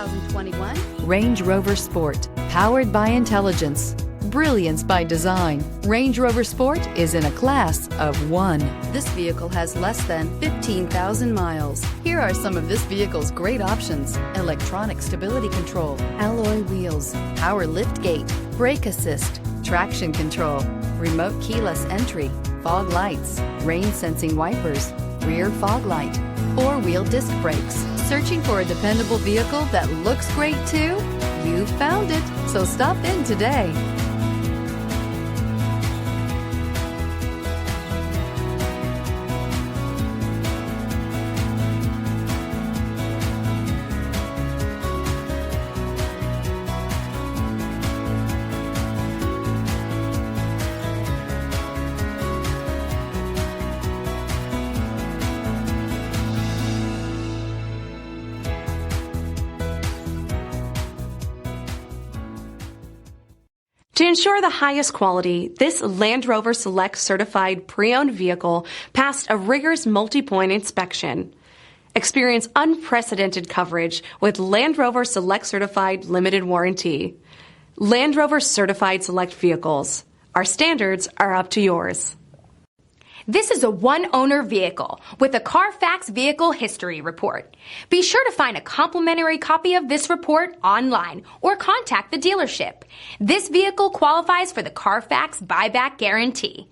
2021 Range Rover Sport. Powered by intelligence. Brilliance by design. Range Rover Sport is in a class of one. This vehicle has less than 15,000 miles. Here are some of this vehicle's great options: electronic stability control, alloy wheels, power lift gate, brake assist, traction control, remote keyless entry, fog lights, rain sensing wipers, rear fog light, four-wheel disc brakes. Searching for a dependable vehicle that looks great too? You found it, so stop in today. To ensure the highest quality, this Land Rover Select certified pre-owned vehicle passed a rigorous multi-point inspection. Experience unprecedented coverage with Land Rover Select Certified Limited Warranty. Land Rover Certified Select Vehicles. Our standards are up to yours. This is a one-owner vehicle with a Carfax Vehicle History Report. Be sure to find a complimentary copy of this report online or contact the dealership. This vehicle qualifies for the Carfax Buyback Guarantee.